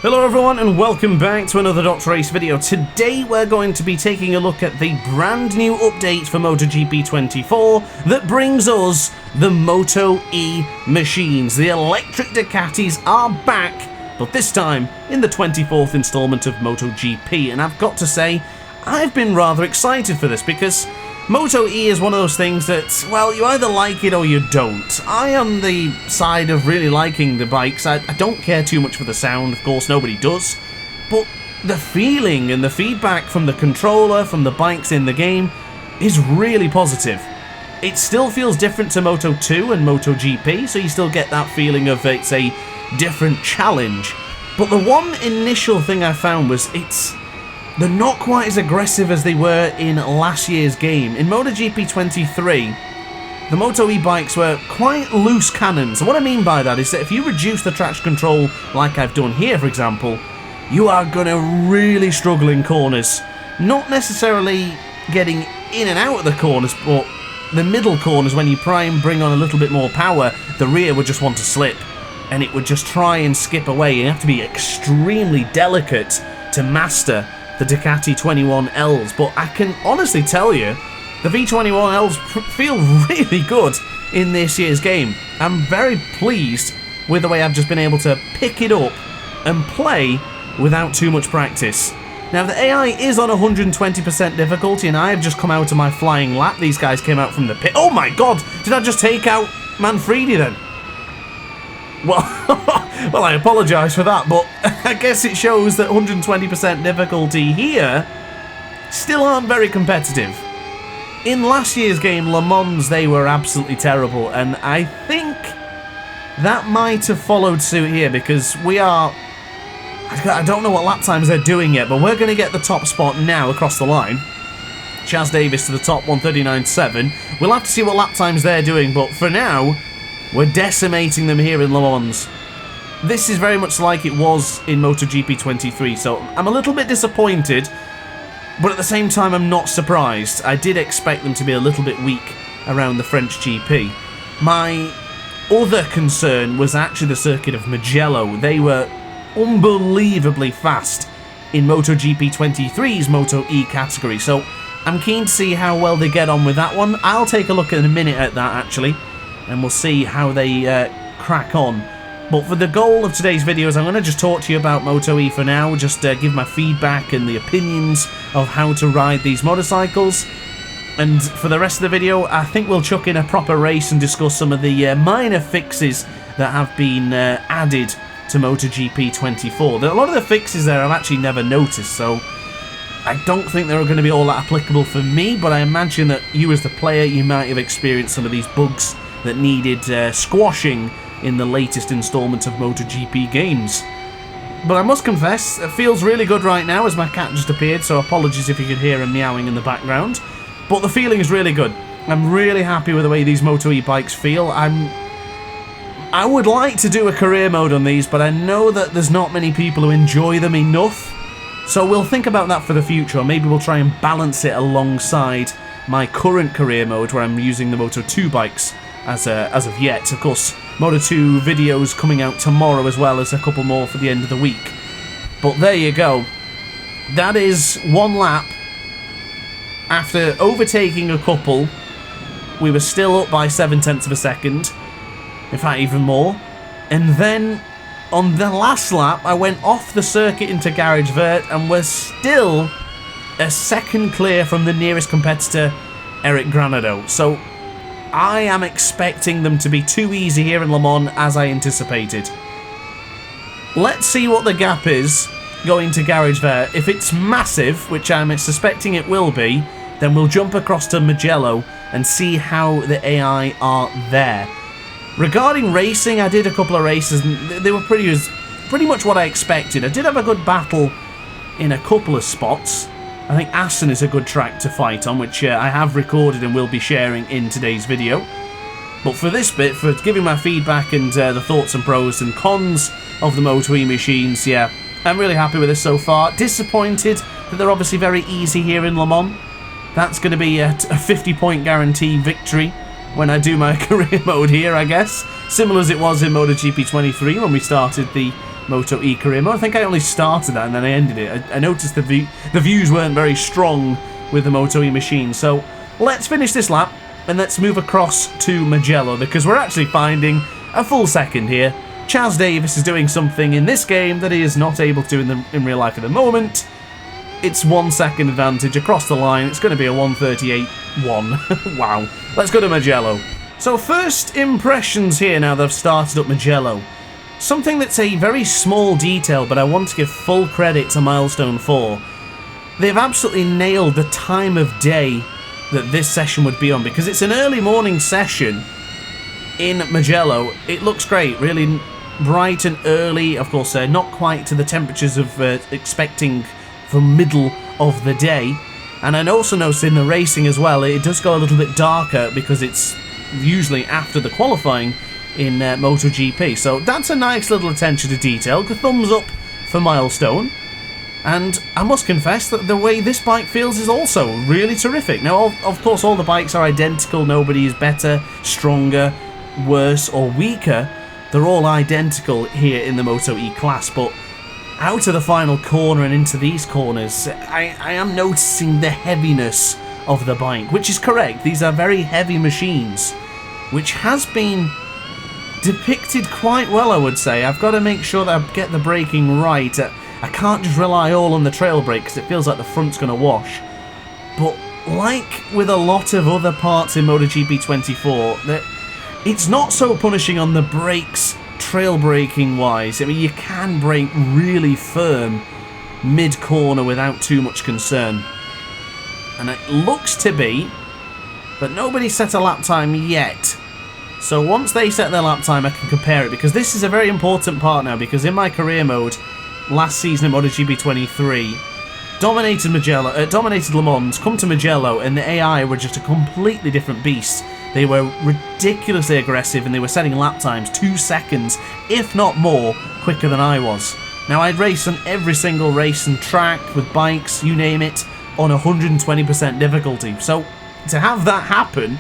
Hello everyone and welcome back to another DrAce video. Today we're going to be taking a look at the brand new update for MotoGP 24 that brings us the Moto E machines. The electric Ducatis are back, but this time in the 24th installment of MotoGP, and I've got to say, I've been rather excited for this because Moto E is one of those things that, well, you either like it or you don't. I am the side of really liking the bikes. I don't care too much for the sound, of course, nobody does. But the feeling and the feedback from the controller, from the bikes in the game, is really positive. It still feels different to Moto 2 and MotoGP, so you still get that feeling of it's a different challenge. But the one initial thing I found was they're not quite as aggressive as they were in last year's game. In MotoGP 23, the Moto E bikes were quite loose cannons. And what I mean by that is that if you reduce the traction control, like I've done here for example, you are going to really struggle in corners. Not necessarily getting in and out of the corners, but the middle corners, when you try and bring on a little bit more power, the rear would just want to slip. And it would just try and skip away. You have to be extremely delicate to master the Ducati 21Ls, but I can honestly tell you, the V21Ls feel really good in this year's game. I'm very pleased with the way I've just been able to pick it up and play without too much practice. Now the AI is on 120% difficulty and I have just come out of my flying lap. These guys came out from the pit. Oh my god, did I just take out Manfredi then? Well, well, I apologise for that, but I guess it shows that 120% difficulty here still aren't very competitive. In last year's game, Le Mans, they were absolutely terrible, and I think that might have followed suit here because I don't know what lap times they're doing yet, but we're going to get the top spot now across the line. Chaz Davis to the top, 139.7. We'll have to see what lap times they're doing, but for now, we're decimating them here in Le Mans. This is very much like it was in MotoGP 23, so I'm a little bit disappointed, but at the same time I'm not surprised. I did expect them to be a little bit weak around the French GP. My other concern was actually the circuit of Mugello. They were unbelievably fast in MotoGP 23's Moto E category, so I'm keen to see how well they get on with that one. I'll take a look in a minute at that actually, and we'll see how they crack on. But for the goal of today's videos, I'm going to just talk to you about Moto E for now, just give my feedback and the opinions of how to ride these motorcycles. And for the rest of the video, I think we'll chuck in a proper race and discuss some of the minor fixes that have been added to MotoGP 24. A lot of the fixes there I've actually never noticed, so I don't think they're going to be all that applicable for me, but I imagine that you as the player, you might have experienced some of these bugs that needed squashing in the latest installment of MotoGP games. But I must confess, it feels really good right now as my cat just appeared, so apologies if you could hear him meowing in the background. But the feeling is really good. I'm really happy with the way these Moto E bikes feel. I would like to do a career mode on these, but I know that there's not many people who enjoy them enough. So we'll think about that for the future, or maybe we'll try and balance it alongside my current career mode where I'm using the Moto 2 bikes as of yet. Of course, Moto 2 videos coming out tomorrow as well as a couple more for the end of the week. But there you go. That is one lap. After overtaking a couple, we were still up by 0.7 of a second. In fact, even more. And then on the last lap, I went off the circuit into Garage Vert and was still a second clear from the nearest competitor, Eric Granado. So I am expecting them to be too easy here in Le Mans as I anticipated. Let's see what the gap is going to Garage Vert. If it's massive, which I'm suspecting it will be, then we'll jump across to Mugello and see how the AI are there. Regarding racing, I did a couple of races and they were pretty much what I expected. I did have a good battle in a couple of spots. I think Assen is a good track to fight on, which I have recorded and will be sharing in today's video. But for this bit, for giving my feedback and the thoughts and pros and cons of the Moto E machines, yeah, I'm really happy with this so far. Disappointed that they're obviously very easy here in Le Mans. That's going to be a 50-point guarantee victory when I do my career mode here, I guess. Similar as it was in MotoGP 23 when we started the Moto E career mode. I think I only started that and then I ended it. I noticed the views weren't very strong with the Moto E machine. So let's finish this lap and let's move across to Mugello, because we're actually finding a full second here. Chaz Davis is doing something in this game that he is not able to do in real life at the moment. It's 1 second advantage across the line. It's going to be a 1:38.1. Wow. Let's go to Mugello. So first impressions here now that I've started up Mugello. Something that's a very small detail, but I want to give full credit to Milestone 4. They've absolutely nailed the time of day that this session would be on, because it's an early morning session in Mugello. It looks great, really bright and early. Of course, not quite to the temperatures of expecting for middle of the day. And I also noticed in the racing as well, it does go a little bit darker because it's usually after the qualifying in MotoGP. So that's a nice little attention to detail. Good thumbs up for Milestone. And I must confess that the way this bike feels is also really terrific. Now, of course, all the bikes are identical. Nobody is better, stronger, worse or weaker. They're all identical here in the Moto E class, but out of the final corner and into these corners, I am noticing the heaviness of the bike, which is correct. These are very heavy machines, which has been depicted quite well, I would say. I've got to make sure that I get the braking right. I can't just rely all on the trail brake because it feels like the front's going to wash. But like with a lot of other parts in MotoGP 24, it's not so punishing on the brakes, trail braking wise. I mean, you can brake really firm mid-corner without too much concern. And it looks to be, but nobody set a lap time yet. So once they set their lap time, I can compare it, because this is a very important part now, because in my career mode, last season at MotoGP 23, dominated Le Mans, come to Mugello, and the AI were just a completely different beast. They were ridiculously aggressive, and they were setting lap times 2 seconds, if not more, quicker than I was. Now, I'd race on every single race and track, with bikes, you name it, on 120% difficulty. So, to have that happen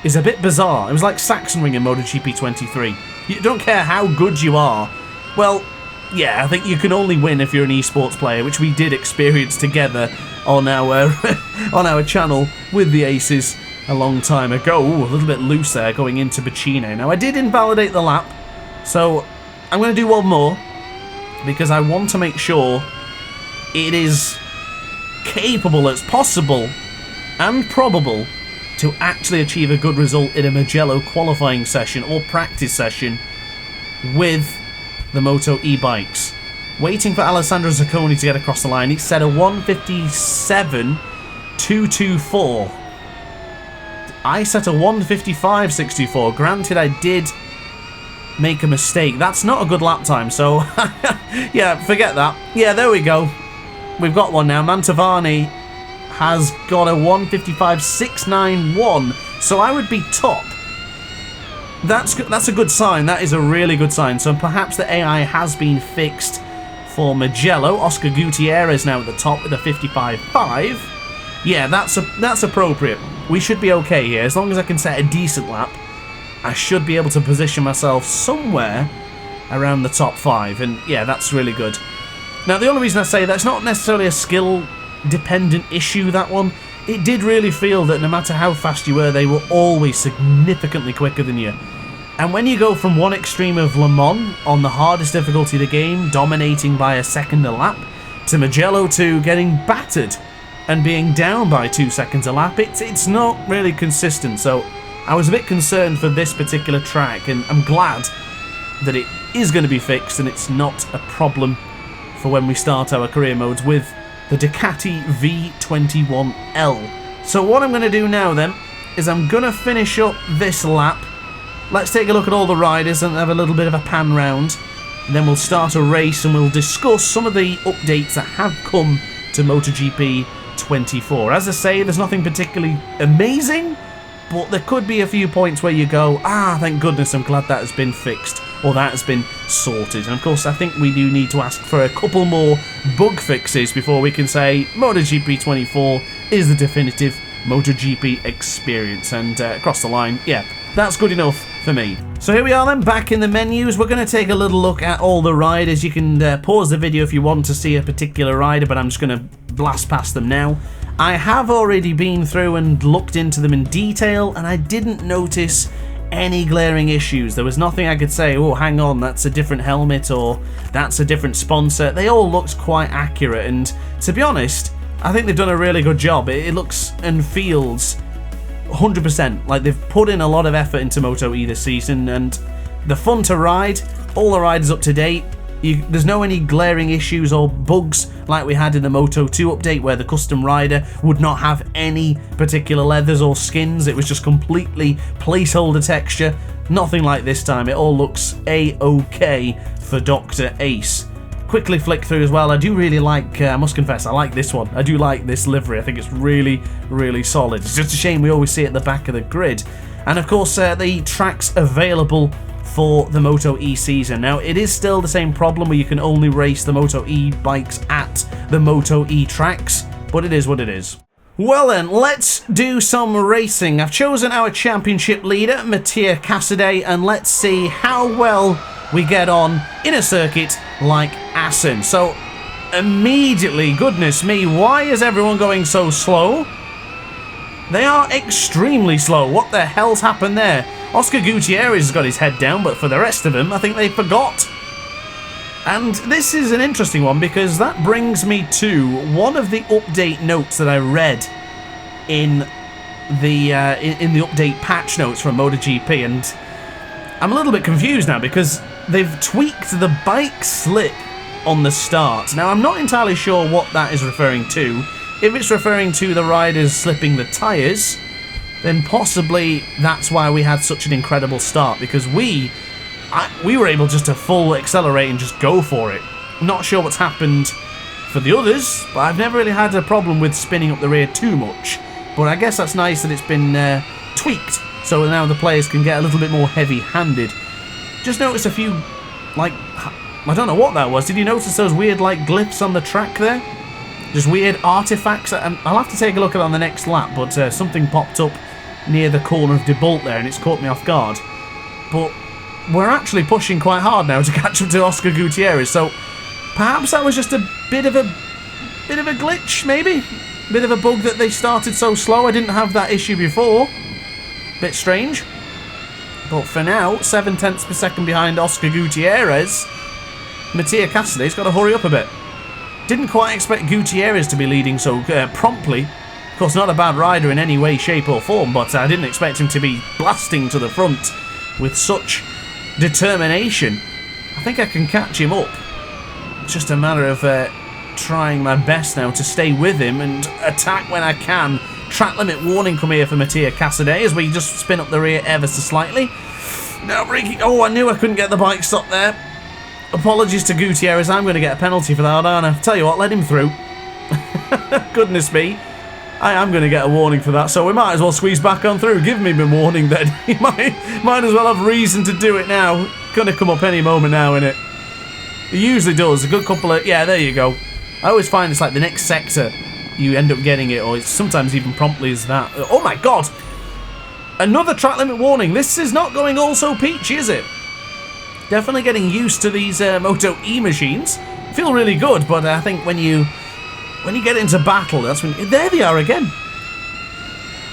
is a bit bizarre. It was like Sachsenring in MotoGP 23. You don't care how good you are. Well, yeah, I think you can only win if you're an esports player, which we did experience together on our on our channel with the Aces a long time ago. Ooh, a little bit loose there going into Bacino. Now, I did invalidate the lap, so I'm going to do one more because I want to make sure it is capable as possible and probable to actually achieve a good result in a Mugello qualifying session or practice session with the Moto E bikes. Waiting for Alessandro Zacconi to get across the line. He set a 1:57.224. I set a 1:55.624. Granted, I did make a mistake. That's not a good lap time, so yeah, forget that. Yeah, there we go. We've got one now. Mantovani has got a 1:55.691, so I would be top. That's a good sign. That is a really good sign. So perhaps the AI has been fixed for Mugello. Oscar Gutierrez now at the top with a 55.5. Yeah, that's appropriate. We should be okay here. As long as I can set a decent lap, I should be able to position myself somewhere around the top 5. And yeah, that's really good. Now, the only reason I say that's not necessarily a skill-dependent issue, that one. It did really feel that no matter how fast you were, they were always significantly quicker than you. And when you go from one extreme of Le Mans, on the hardest difficulty of the game, dominating by a second a lap, to Mugello 2 getting battered and being down by 2 seconds a lap, it's not really consistent. So I was a bit concerned for this particular track, and I'm glad that it is going to be fixed and it's not a problem for when we start our career modes with the Ducati V21L. So what I'm going to do now then is I'm going to finish up this lap. Let's take a look at all the riders and have a little bit of a pan round. And then we'll start a race and we'll discuss some of the updates that have come to MotoGP 24. As I say, there's nothing particularly amazing, but there could be a few points where you go, thank goodness, I'm glad that has been fixed, or that has been sorted. And of course, I think we do need to ask for a couple more bug fixes before we can say MotoGP 24 is the definitive MotoGP experience. And across the line, yeah, that's good enough for me. So here we are then, back in the menus. We're going to take a little look at all the riders. You can pause the video if you want to see a particular rider, but I'm just going to blast past them now. I have already been through and looked into them in detail, and I didn't notice any glaring issues. There was nothing I could say, oh, hang on, that's a different helmet, or that's a different sponsor. They all looked quite accurate, and to be honest, I think they've done a really good job. It looks and feels 100% like they've put in a lot of effort into Moto E this season, and they're fun to ride. All the riders up to date. There's no any glaring issues or bugs like we had in the Moto 2 update, where the custom rider would not have any particular leathers or skins. It was just completely placeholder texture. Nothing like this time. It all looks A-OK for Dr. Ace. Quickly flick through as well. I do really like, I must confess, I like this one. I do like this livery. I think it's really, really solid. It's just a shame we always see it at the back of the grid. And of course, the tracks available for the Moto E season. Now, it is still the same problem where you can only race the Moto E bikes at the Moto E tracks, but it is what it is. Well then, let's do some racing. I've chosen our championship leader, Mattia Cassidy, and let's see how well we get on in a circuit like Assen. So, immediately, goodness me, why is everyone going so slow? They are extremely slow. What the hell's happened there? Oscar Gutierrez has got his head down, but for the rest of them, I think they forgot. And this is an interesting one, because that brings me to one of the update notes that I read in the update patch notes from MotoGP, and I'm a little bit confused now because they've tweaked the bike slip on the start. Now, I'm not entirely sure what that is referring to. If it's referring to the riders slipping the tyres, then possibly that's why we had such an incredible start, because we were able just to full accelerate and just go for it. Not sure what's happened for the others, but I've never really had a problem with spinning up the rear too much. But I guess that's nice that it's been tweaked, so now the players can get a little bit more heavy-handed. Just noticed a few, like, I don't know what that was. Did you notice those weird, like, glyphs on the track there? Just weird artifacts. I'll have to take a look at it on the next lap, but something popped up near the corner of De Bolt there, and it's caught me off guard. But we're actually pushing quite hard now to catch up to Oscar Gutierrez, so perhaps that was just a bit of a glitch, maybe? Bit of a bug that they started so slow. I didn't have that issue before. Bit strange. But for now, 7/10 per second behind Oscar Gutierrez. Mattia Cassidy's got to hurry up a bit. Didn't quite expect Gutierrez to be leading so promptly. Of course, not a bad rider in any way, shape or form, but I didn't expect him to be blasting to the front with such determination. I think I can catch him up. It's just a matter of trying my best now to stay with him and attack when I can. Track limit warning come here for Mattia Cassidy as we just spin up the rear ever so slightly. Now braking. Oh, I knew I couldn't get the bike stopped there. Apologies to Gutierrez. I'm going to get a penalty for that, aren't I? Tell you what, let him through. Goodness me. I am going to get a warning for that, so we might as well squeeze back on through. Give me a warning then. He might as well have reason to do it now. Going to come up any moment now, innit? It usually does. A good couple of... Yeah, there you go. I always find it's like the next sector you end up getting it, or it's sometimes even promptly as that. Oh my god! Another track limit warning. This is not going all so peachy, is it? Definitely getting used to these Moto E machines. Feel really good, but I think when you get into battle, that's when... There they are again.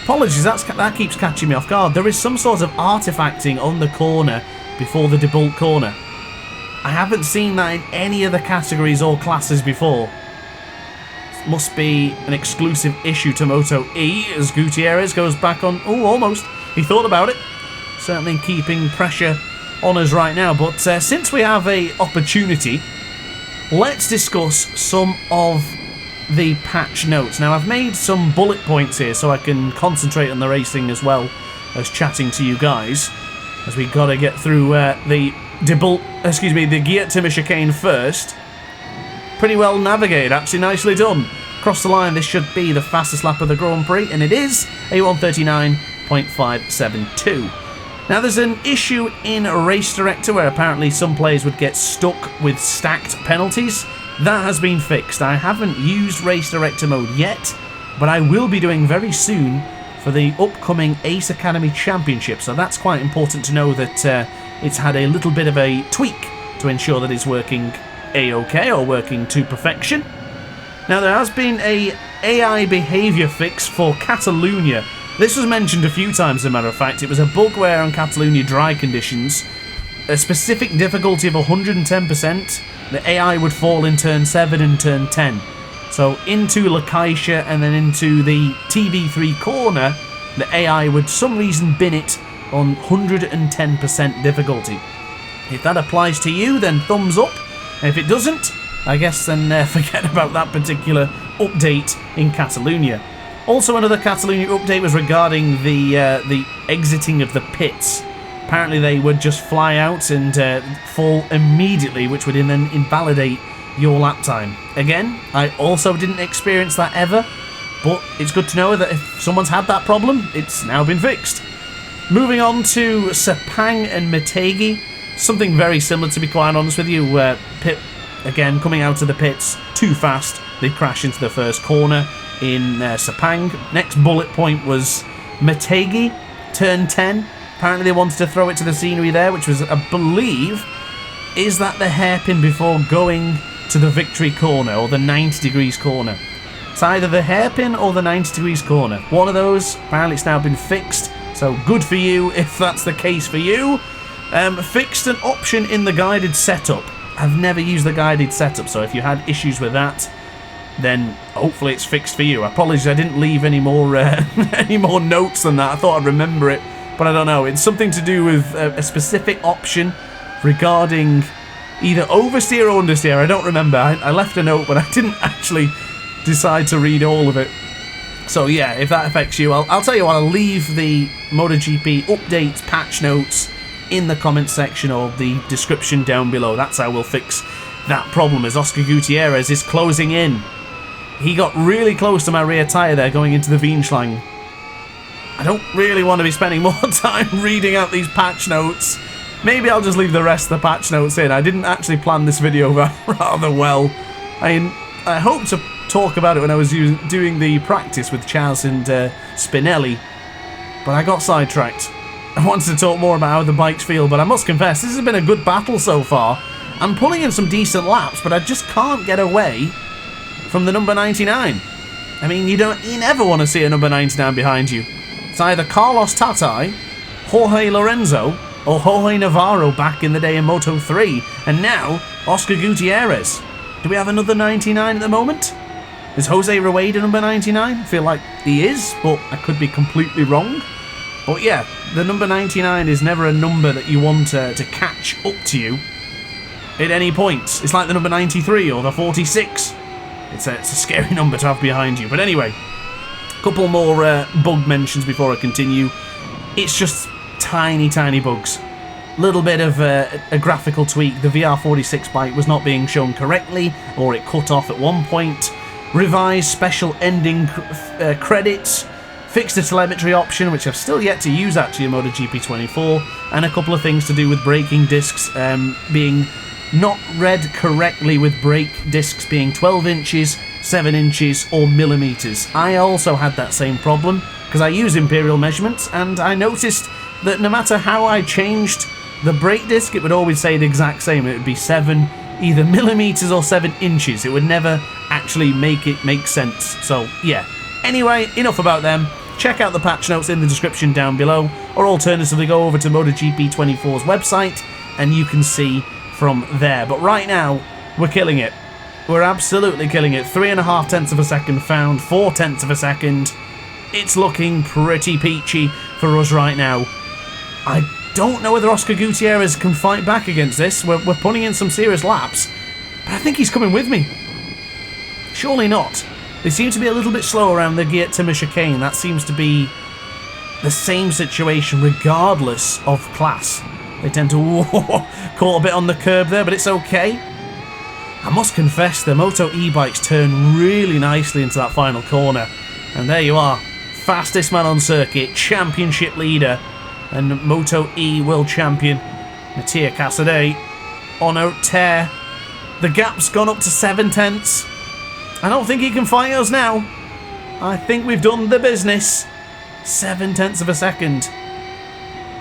Apologies, that keeps catching me off guard. There is some sort of artifacting on the corner before the De Bolt corner. I haven't seen that in any other categories or classes before. Must be an exclusive issue to Moto E as Gutierrez goes back on... Oh, almost. He thought about it. Certainly keeping pressure on us right now. But since we have an opportunity, let's discuss some of the patch notes. Now, I've made some bullet points here so I can concentrate on the racing as well as chatting to you guys, as we got to get through the Guillaume chicane first. Pretty well navigated, actually nicely done. Across the line, this should be the fastest lap of the Grand Prix, and it is a 1:39.572. Now, there's an issue in Race Director where apparently some players would get stuck with stacked penalties. That has been fixed. I haven't used Race Director mode yet, but I will be doing very soon for the upcoming Ace Academy Championship. So that's quite important to know that it's had a little bit of a tweak to ensure that it's working A-OK or working to perfection. Now, there has been a AI behaviour fix for Catalunya. This was mentioned a few times, as a matter of fact. It was a bug where on Catalunya dry conditions, a specific difficulty of 110%, the AI would fall in turn 7 and turn 10. So into La Caixa and then into the TV3 corner, the AI would some reason bin it on 110% difficulty. If that applies to you, then thumbs up. And if it doesn't, I guess then forget about that particular update in Catalunya. Also, another Catalunya update was regarding the exiting of the pits. Apparently they would just fly out and fall immediately, which would then invalidate your lap time. Again, I also didn't experience that ever, but it's good to know that if someone's had that problem, it's now been fixed. Moving on to Sepang and MotoE, something very similar, to be quite honest with you. Pit, again, coming out of the pits too fast, they crash into the first corner in Sepang. Next bullet point was MotoE, turn 10. Apparently they wanted to throw it to the scenery there, which was, I believe, is that the hairpin before going to the victory corner, or the 90 degrees corner? It's either the hairpin or the 90 degrees corner. One of those. Apparently it's now been fixed, so good for you if that's the case for you. Fixed an option in the guided setup. I've never used the guided setup, so if you had issues with that, then hopefully it's fixed for you. Apologies, I didn't leave any more any more notes than that. I thought I'd remember it, but I don't know. It's something to do with a specific option regarding either oversteer or understeer. I don't remember. I left a note, but I didn't actually decide to read all of it. So yeah, if that affects you, I'll tell you what, I'll leave the MotoGP updates, patch notes in the comment section or the description down below. That's how we'll fix that problem, as Oscar Gutierrez is closing in. He got really close to my rear tyre there going into the Weinschlang. I don't really want to be spending more time reading out these patch notes. Maybe I'll just leave the rest of the patch notes in. I didn't actually plan this video rather well. I hope to talk about it when I was doing the practice with Charles and Spinelli, but I got sidetracked. I wanted to talk more about how the bikes feel, but I must confess, this has been a good battle so far. I'm pulling in some decent laps, but I just can't get away from the number 99. I mean, you never want to see a number 99 behind you. It's either Carlos Tatai, Jorge Lorenzo, or Jorge Navarro back in the day in Moto 3, and now Oscar Gutierrez. Do we have another 99 at the moment? Is Jose Rueda number 99? I feel like he is, but I could be completely wrong. But yeah, the number 99 is never a number that you want to catch up to you at any point. It's like the number 93 or the 46. It's a scary number to have behind you. But anyway, a couple more bug mentions before I continue. It's just tiny bugs. Little bit of a graphical tweak. The VR46 bike was not being shown correctly, or it cut off at one point. Revised special ending credits. Fixed the telemetry option, which I've still yet to use actually in MotoGP 24, and a couple of things to do with braking discs being not read correctly, with brake discs being 12 inches, 7 inches, or millimeters. I also had that same problem because I use imperial measurements, and I noticed that no matter how I changed the brake disc, it would always say the exact same. It would be 7 either millimeters or 7 inches. It would never actually make it make sense. So yeah. Anyway, enough about them. Check out the patch notes in the description down below, or alternatively go over to MotoGP 24's website and you can see from there. But right now, we're killing it. We're absolutely killing it. 3.5 tenths of a second found, 4 tenths of a second. It's looking pretty peachy for us right now. I don't know whether Oscar Gutierrez can fight back against this. We're putting in some serious laps, but I think he's coming with me. Surely not. They seem to be a little bit slow around the Guillermo chicane. That seems to be the same situation regardless of class. They tend to caught a bit on the curb there, but it's okay. I must confess, the Moto E bikes turn really nicely into that final corner. And there you are. Fastest man on circuit, championship leader, and Moto E world champion, Mattia Casadei, on a tear. The gap's gone up to 7 tenths. I don't think he can fight us now. I think we've done the business. 7/10 of a second.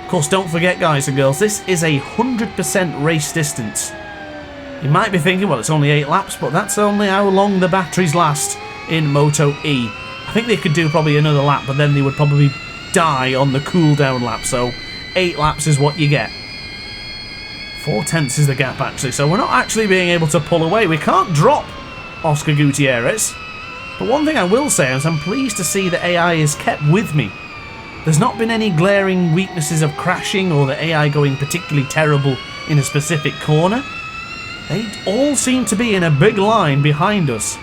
Of course, don't forget, guys and girls, this is a 100% race distance. You might be thinking, well, it's only 8 laps, but that's only how long the batteries last in Moto E. I think they could do probably another lap, but then they would probably die on the cooldown lap, so 8 laps is what you get. 4/10 is the gap, actually, so we're not actually being able to pull away. We can't drop Oscar Gutierrez. But one thing I will say is I'm pleased to see that AI is kept with me. There's not been any glaring weaknesses of crashing or the AI going particularly terrible in a specific corner. They all seem to be in a big line behind us.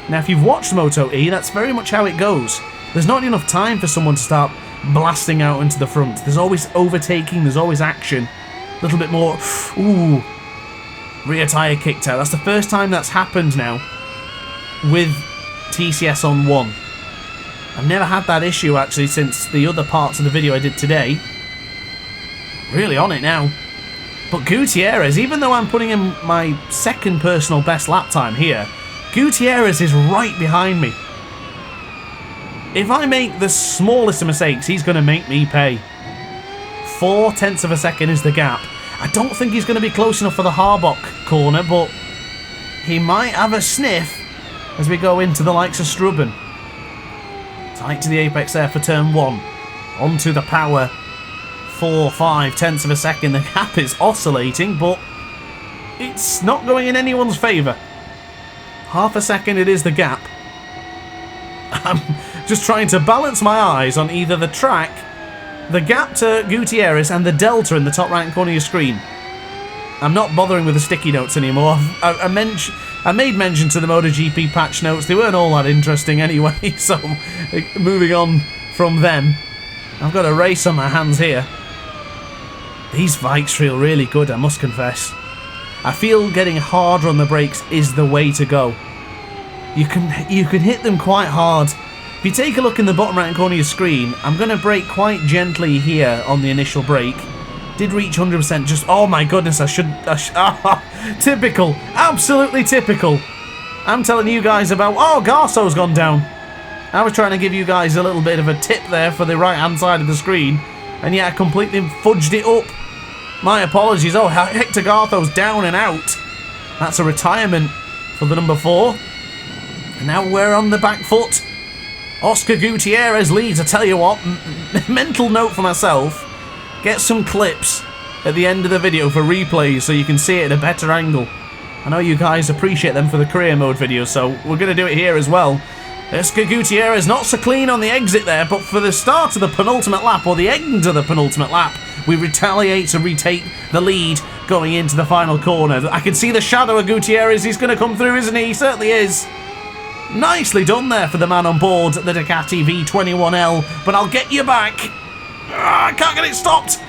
Now, if you've watched Moto E, that's very much how it goes. There's not enough time for someone to start blasting out into the front. There's always overtaking, there's always action. A little bit more, ooh, rear tyre kicked out. That's the first time that's happened now with TCS on 1. I've never had that issue actually since the other parts of the video I did today. Really on it now. But Gutierrez, even though I'm putting in my second personal best lap time here, Gutierrez is right behind me. If I make the smallest of mistakes, he's going to make me pay. 4/10 of a second is the gap. I don't think he's going to be close enough for the Harbock corner, but he might have a sniff as we go into the likes of Strubben. Tight to the apex there for turn 1. Onto the power. 4/5 of a second. The gap is oscillating, but it's not going in anyone's favour. Half a second it is the gap. I'm just trying to balance my eyes on either the track, the gap to Gutierrez, and the delta in the top right corner of your screen. I'm not bothering with the sticky notes anymore. I made mention to the MotoGP patch notes. They weren't all that interesting anyway, so moving on from them. I've got a race on my hands here. These bikes feel really good, I must confess. I feel getting harder on the brakes is the way to go. You can hit them quite hard. If you take a look in the bottom right corner of your screen, I'm going to brake quite gently here on the initial brake. Did reach 100%, just, oh my goodness, typical, absolutely typical. I'm telling you guys about, oh, Garso's gone down. I was trying to give you guys a little bit of a tip there for the right hand side of the screen, and yet I completely fudged it up. My apologies. Oh, Hector Gartho's down and out. That's a retirement for the number 4. And now we're on the back foot. Oscar Gutierrez leads. I tell you what, mental note for myself. Get some clips at the end of the video for replays so you can see it at a better angle. I know you guys appreciate them for the career mode videos, so we're going to do it here as well. Oscar Gutierrez not so clean on the exit there, but for the start of the penultimate lap, or the end of the penultimate lap, we retaliate to retake the lead going into the final corner. I can see the shadow of Gutierrez. He's going to come through, isn't he? He certainly is. Nicely done there for the man on board the Ducati V21L, but I'll get you back. I can't get it stopped.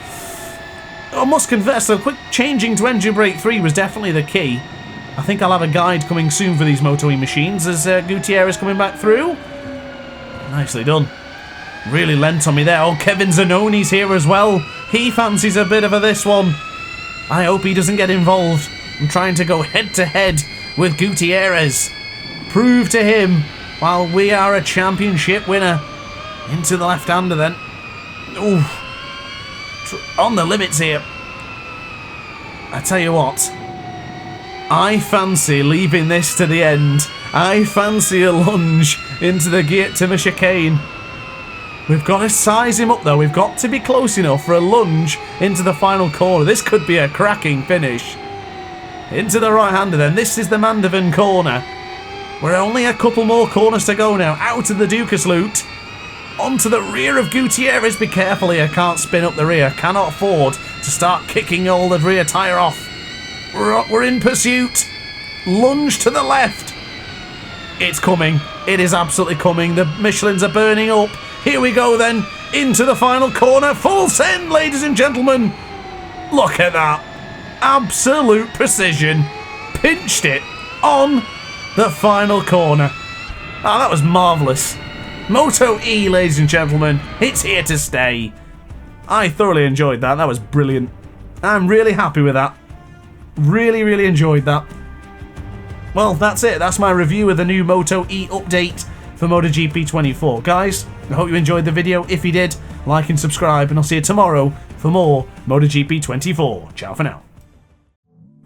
I must confess, though, quick changing to engine brake 3 was definitely the key. I think I'll have a guide coming soon for these Moto E machines as Gutierrez coming back through. Nicely done. Really lent on me there. Oh, Kevin Zannoni's here as well. He fancies a bit of this one. I hope he doesn't get involved. I'm trying to go head-to-head with Gutierrez. Prove to him, while we are a championship winner. Into the left-hander then. Ooh. On the limits here. I tell you what. I fancy leaving this to the end. I fancy a lunge into the Gioia chicane. We've got to size him up though. We've got to be close enough for a lunge into the final corner. This could be a cracking finish. Into the right-hander then. This is the Mandovan corner. We're only a couple more corners to go now. Out of the Ducas loot. Onto the rear of Gutierrez. Be careful here. Can't spin up the rear. Cannot afford to start kicking all the rear tyre off. We're in pursuit. Lunge to the left. It's coming. It is absolutely coming. The Michelins are burning up. Here we go then. Into the final corner. Full send, ladies and gentlemen. Look at that. Absolute precision. Pinched it on the final corner. Oh, that was marvellous. Moto E, ladies and gentlemen. It's here to stay. I thoroughly enjoyed that. That was brilliant. I'm really happy with that. Really, really enjoyed that. Well, that's it. That's my review of the new Moto E update for MotoGP 24. Guys, I hope you enjoyed the video. If you did, like and subscribe, and I'll see you tomorrow for more MotoGP 24. Ciao for now.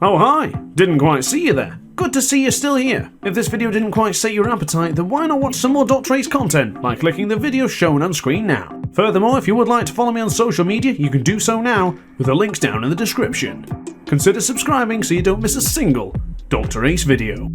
Oh hi, didn't quite see you there. Good to see you're still here. If this video didn't quite sate your appetite, then why not watch some more DrAce content by clicking the video shown on screen now. Furthermore, if you would like to follow me on social media, you can do so now with the links down in the description. Consider subscribing so you don't miss a single DrAce video.